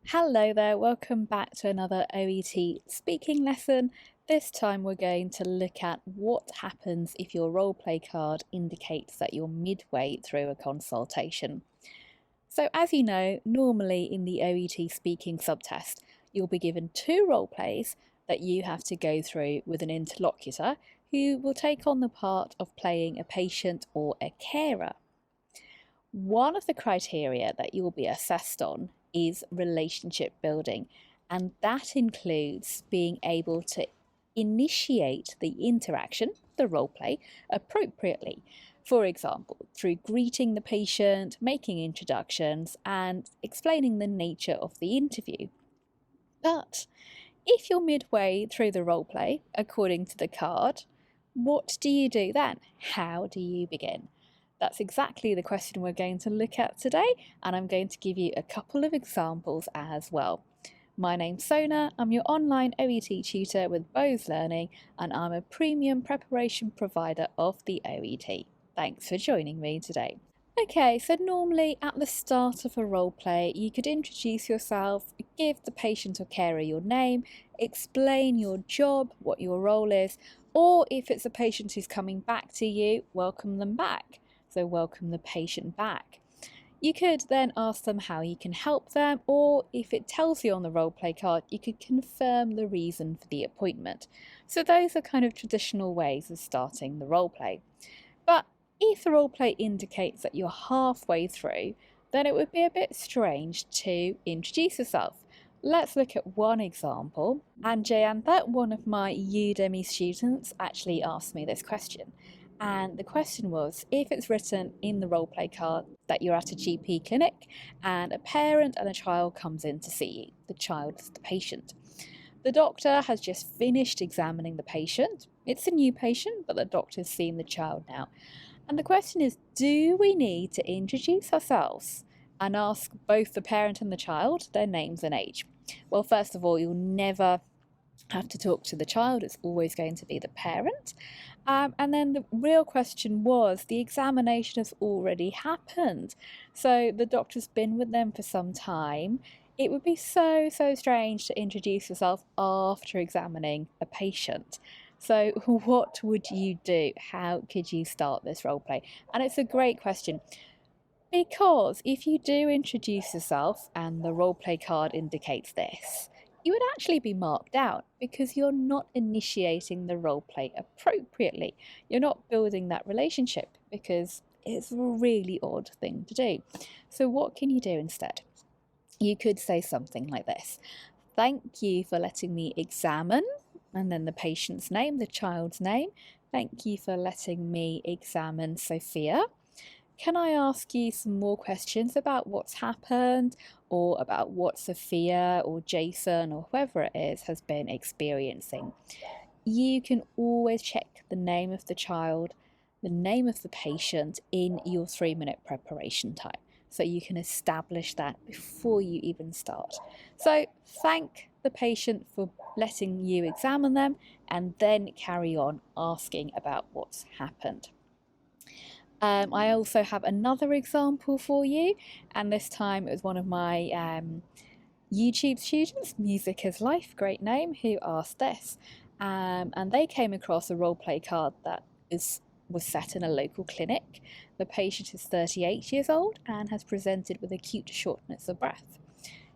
Hello there, welcome back to another OET speaking lesson. This time we're going to look at what happens if your roleplay card indicates that you're midway through a consultation. So as you know, normally in the OET speaking subtest, you'll be given two roleplays that you have to go through with an interlocutor who will take on the part of playing a patient or a carer. One of the criteria that you'll be assessed on is relationship building, and that includes being able to initiate the interaction, the role play, appropriately. For example, through greeting the patient, making introductions, and explaining the nature of the interview. But if you're midway through the role play, according to the card, what do you do then? How do you begin? That's exactly the question we're going to look at today, and I'm going to give you a couple of examples as well. My name's Sona, I'm your online OET tutor with Bose Learning, and I'm a premium preparation provider of the OET. Thanks for joining me today. Okay, so normally at the start of a role play, you could introduce yourself, give the patient or carer your name, explain your job, what your role is, or if it's a patient who's coming back to you, welcome them back. So welcome the patient back. You could then ask them how you can help them, or if it tells you on the role play card, you could confirm the reason for the appointment. So those are kind of traditional ways of starting the role play. But if the role play indicates that you're halfway through, then it would be a bit strange to introduce yourself. Let's look at one example. And Jayantha, one of my Udemy students, actually asked me this question. And the question was, if it's written in the role play card that you're at a GP clinic and a parent and a child comes in to see you, the child is the patient. The doctor has just finished examining the patient. It's a new patient, but the doctor's seen the child now. And the question is, do we need to introduce ourselves and ask both the parent and the child their names and age? Well, first of all, you'll never have to talk to the child. It's always going to be the parent. And then the real question was, the examination has already happened. So the doctor's been with them for some time. It would be so strange to introduce yourself after examining a patient. So what would you do? How could you start this role play? And it's a great question, because if you do introduce yourself and the role play card indicates this, you would actually be marked out because you're not initiating the role play appropriately. You're not building that relationship because it's a really odd thing to do. So what can you do instead? You could say something like this: thank you for letting me examine, and then the patient's name, the child's name. Thank you for letting me examine Sophia. Can I ask you some more questions about what's happened, or about what Sophia or Jason or whoever it is has been experiencing? You can always check the name of the child, the name of the patient in your 3-minute preparation time. So you can establish that before you even start. So thank the patient for letting you examine them, and then carry on asking about what's happened. I also have another example for you, and this time it was one of my YouTube students, Music is Life, great name, who asked this. And they came across a role play card that was set in a local clinic. The patient is 38 years old and has presented with acute shortness of breath.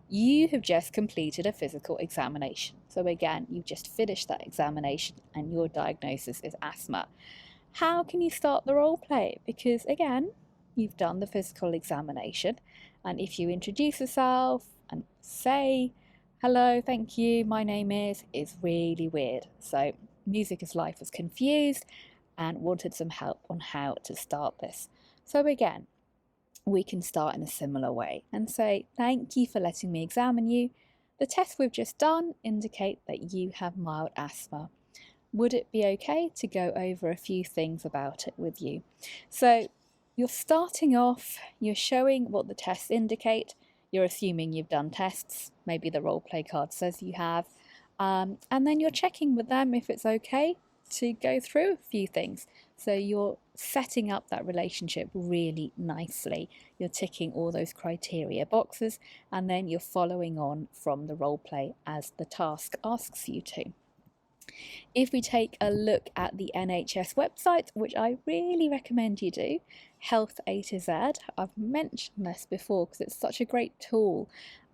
You have just completed a physical examination. So again, you've just finished that examination and your diagnosis is asthma. How can you start the role play? Because again, you've done the physical examination, and if you introduce yourself and say, hello, thank you, my name is really weird. So Music is Life was confused and wanted some help on how to start this. So again, we can start in a similar way and say, thank you for letting me examine you. The test we've just done indicate that you have mild asthma. Would it be okay to go over a few things about it with you? So you're starting off, you're showing what the tests indicate, you're assuming you've done tests, maybe the role play card says you have, and then you're checking with them if it's okay to go through a few things. So you're setting up that relationship really nicely. You're ticking all those criteria boxes, and then you're following on from the role play as the task asks you to. If we take a look at the NHS website, which I really recommend you do, Health A to Z, I've mentioned this before because it's such a great tool.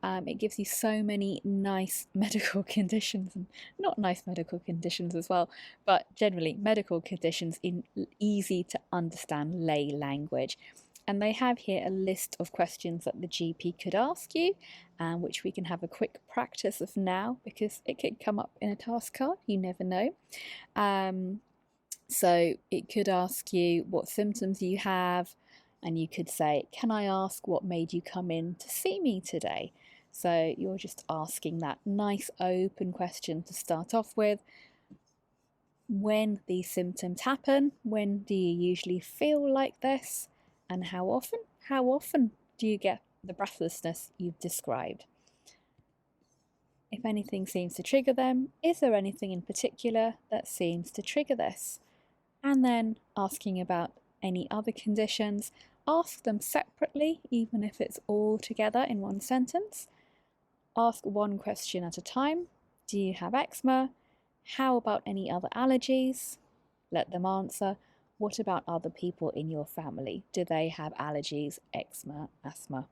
It gives you so many nice medical conditions, and not nice medical conditions as well, but generally medical conditions in easy to understand lay language. And they have here a list of questions that the GP could ask you, which we can have a quick practice of now because it could come up in a task card, you never know. So it could ask you what symptoms you have, and you could say, can I ask what made you come in to see me today? So you're just asking that nice open question to start off with. When these symptoms happen, when do you usually feel like this? And how often? How often do you get the breathlessness you've described? If anything seems to trigger them, is there anything in particular that seems to trigger this? And then asking about any other conditions, ask them separately, even if it's all together in one sentence. Ask one question at a time. Do you have eczema? How about any other allergies? Let them answer. What about other people in your family? Do they have allergies, eczema, asthma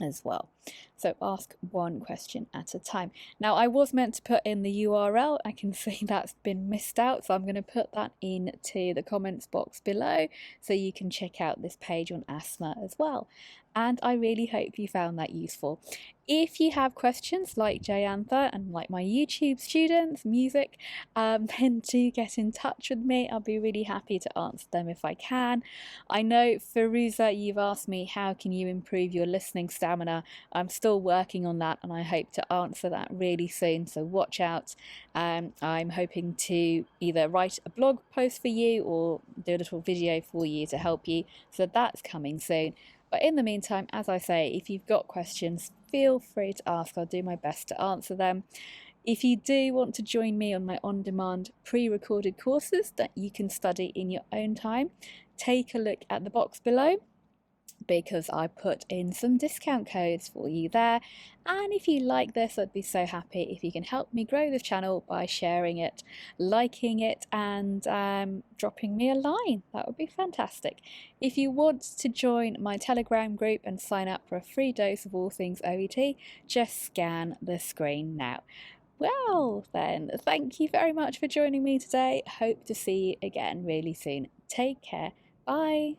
as well? So ask one question at a time. Now, I was meant to put in the URL. I can see that's been missed out, so I'm going to put that into the comments box below so you can check out this page on asthma as well. And I really hope you found that useful. If you have questions like Jayantha and like my YouTube students, music, then do get in touch with me. I'll be really happy to answer them if I can. I know, Firuza, you've asked me how can you improve your listening stamina. I'm still working on that, and I hope to answer that really soon, so watch out. I'm hoping to either write a blog post for you or do a little video for you to help you, so that's coming soon. But in the meantime, as I say, if you've got questions, feel free to ask. I'll do my best to answer them. If you do want to join me on my on-demand pre-recorded courses that you can study in your own time, take a look at the box below, because I put in some discount codes for you there. And if you like this, I'd be so happy if you can help me grow this channel by sharing it, liking it, and dropping me a line. That would be fantastic. If you want to join my Telegram group and sign up for a free dose of all things OET, just scan the screen now. Well then, thank you very much for joining me today. Hope to see you again really soon. Take care. Bye.